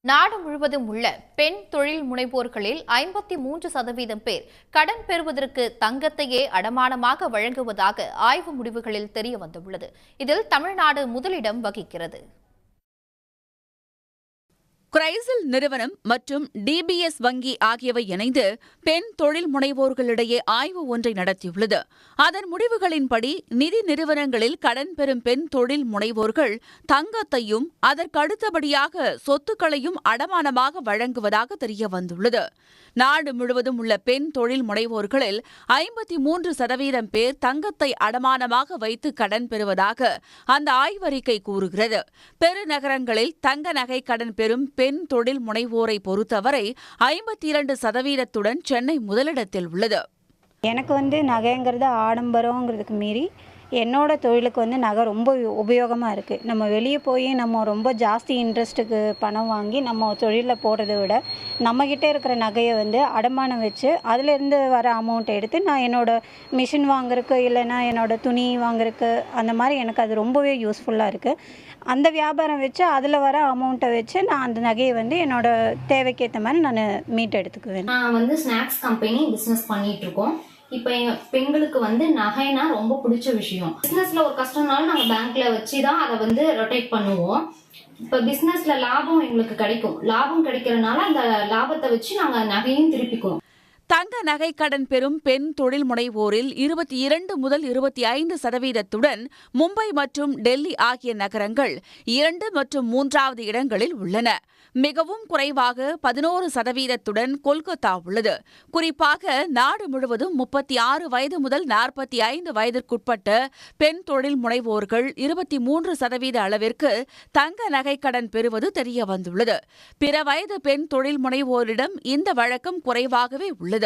நாடு முழுவதும் உள்ள பெண் தொழில் முனைவோர்களில் 53% பேர் கடன் பெறுவதற்கு தங்கத்தையே அடமானமாக வழங்குவதாக ஆய்வு முடிவுகளில் தெரியவந்துள்ளது. இதில் தமிழ்நாடு முதலிடம் வகிக்கிறது. கிரைசில் நிறுவனம் மற்றும் டிபிஎஸ் வங்கி ஆகியவை இணைந்து பெண் தொழில் முனைவோர்களிடையே ஆய்வு ஒன்றை நடத்தியுள்ளது. அதன் முடிவுகளின்படி நிதி நிறுவனங்களில் கடன் பெறும் பெண் தொழில் முனைவோர்கள் தங்கத்தையும் அதற்கு அடுத்தபடியாக சொத்துக்களையும் அடமானமாக வழங்குவதாக தெரியவந்துள்ளது. நாடு முழுவதும் உள்ள பெண் தொழில் முனைவோர்களில் 53% பேர் தங்கத்தை அடமானமாக வைத்து கடன் பெறுவதாக அந்த ஆய்வறிக்கை கூறுகிறது. பெருநகரங்களில் தங்க நகை கடன் பெறும் பெண் தொழில் முனைவோரை பொறுத்தவரை 52%துடன் சென்னை முதலிடத்தில் உள்ளது. எனக்கு நகைங்கிறது ஆடம்பரங்கிறதுக்கு மீறி என்னோட தொழிலுக்கு நகை ரொம்ப உபயோகமாக இருக்குது. நம்ம வெளியே போய் நம்ம ரொம்ப ஜாஸ்தி இன்ட்ரெஸ்ட்டுக்கு பணம் வாங்கி நம்ம தொழிலில் போடுறத விட நம்மக்கிட்ட இருக்கிற நகையை அடமானம் வச்சு அதிலேருந்து வர அமௌண்ட்டை எடுத்து நான் என்னோடய மிஷின் வாங்குறதுக்கு இல்லைன்னா என்னோடய துணி வாங்குறதுக்கு அந்த மாதிரி எனக்கு அது ரொம்பவே யூஸ்ஃபுல்லாக இருக்குது. அந்த வியாபாரம் வச்சு அதில் வர அமௌண்ட்டை வச்சு நான் அந்த நகையை என்னோடய தேவைக்கேற்ற மாதிரி நான் மீட் எடுத்துக்குவேன். நான் ஸ்நாக்ஸ் கம்பெனி பிஸ்னஸ் பண்ணிகிட்ருக்கோம். இப்போ எங்கள் பெண்களுக்கு நகைனா ரொம்ப பிடிச்ச விஷயம். பிஸ்னஸில் ஒரு கஷ்டம்னாலும் நாங்கள் பேங்க்கில் வச்சு தான் அதை ரொட்டேட் பண்ணுவோம். இப்போ பிஸ்னஸில் லாபம் எங்களுக்கு கிடைக்கும். லாபம் கிடைக்கிறதுனால அந்த லாபத்தை வச்சு நாங்கள் நகையும் திருப்பிக்குவோம். தங்க நகை கடன் பெறும் பெண் தொழில் முனைவோரில் 22 முதல் 25%துடன் மும்பை மற்றும் டெல்லி ஆகிய நகரங்கள் 2 மற்றும் 3வது இடங்களில் உள்ளன. மிகவும் குறைவாக 11%துடன் கொல்கத்தா உள்ளது. குறிப்பாக நாடு முழுவதும் 36 வயது முதல் 45 வயதிற்குட்பட்ட பெண் தொழில் முனைவோர்கள் 23% அளவிற்கு தங்க நகை கடன் பெறுவது தெரியவந்துள்ளது. பிற வயது பெண் தொழில் முனைவோரிடம் இந்த வழக்கம் குறைவாகவே உள்ளது.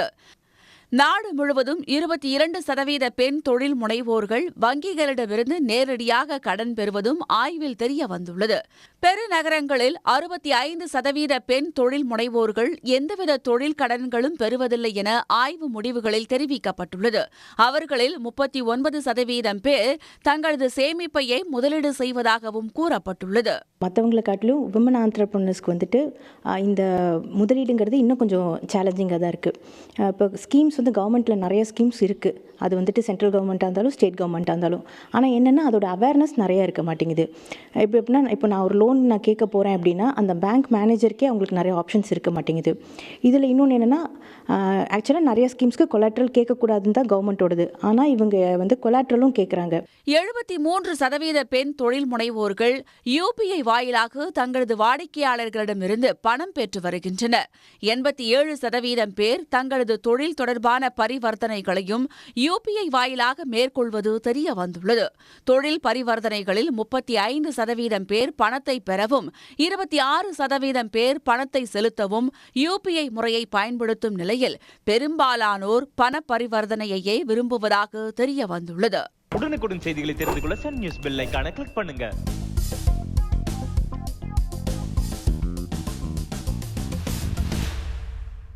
நாடு முழுவதும் 22% பெண் தொழில் முனைவோர்கள் வங்கிகளிடமிருந்து நேரடியாக கடன் பெறுவதும் ஆய்வில் தெரிய வந்துள்ளது. பெருநகரங்களில் 65% பெண் தொழில் முனைவோர்கள் எந்தவித தொழில் கடன்களும் பெறுவதில்லை என ஆய்வு முடிவுகளில் தெரிவிக்கப்பட்டுள்ளது. அவர்களில் 39% பேர் தங்களது சேமிப்பையே முதலீடு செய்வதாகவும் கூறப்பட்டுள்ளது. மற்றவங்களை காட்டிலும் விமன் ஆண்டர்பிரினர்ஸ்க்கு இந்த முதலீடுங்கிறது இன்னும் கொஞ்சம் சேலஞ்சிங்காக தான் இருக்குது. இப்போ ஸ்கீம்ஸ் கவர்மெண்ட்டில் நிறைய ஸ்கீம்ஸ் இருக்குது. அது சென்ட்ரல் கவர்மெண்ட்டாக இருந்தாலும் ஸ்டேட் கவர்மெண்ட்டாக இருந்தாலும். ஆனால் என்னென்னா அதோட அவேர்னஸ் நிறைய இருக்க மாட்டேங்குது. இப்போ நான் ஒரு லோன் நான் கேட்க போகிறேன் அப்படின்னா அந்த பேங்க் மேனேஜருக்கே அவங்களுக்கு நிறைய ஆப்ஷன்ஸ் இருக்க மாட்டேங்குது. இதில் இன்னொன்று என்னென்னா ஆக்சுவலாக நிறைய ஸ்கீம்ஸ்க்கு கொலாட்ரல் கேட்கக்கூடாதுன்னு தான் கவர்மெண்ட்டோடது. ஆனால் இவங்க கொலாட்ரலும் கேட்குறாங்க. 73% பெண் தொழில் முனைவோர்கள் யூபிஐ வாயிலாக தங்களது வாடிக்கையாளர்களிடமிருந்து பணம் பெற்று வருகின்றனர். 87% பேர் தங்களது தொழில் தொடர்பான பரிவர்த்தனைகளையும் யூபிஐ வாயிலாக மேற்கொள்வது தெரிய வந்துள்ளது. தொழில் பரிவர்த்தனைகளில் 35% பேர் பணத்தை பெறவும் 26% பேர் பணத்தை செலுத்தவும் யூபிஐ முறையை பயன்படுத்தும் நிலையில் பெரும்பாலானோர் பண பரிவர்த்தனையையே விரும்புவதாக தெரிய வந்துள்ளது. உடனுக்குடன் செய்திகளை தெரிந்து கொள்ள சன் நியூஸ் பெல் ஐகானை கிளிக் பண்ணுங்க.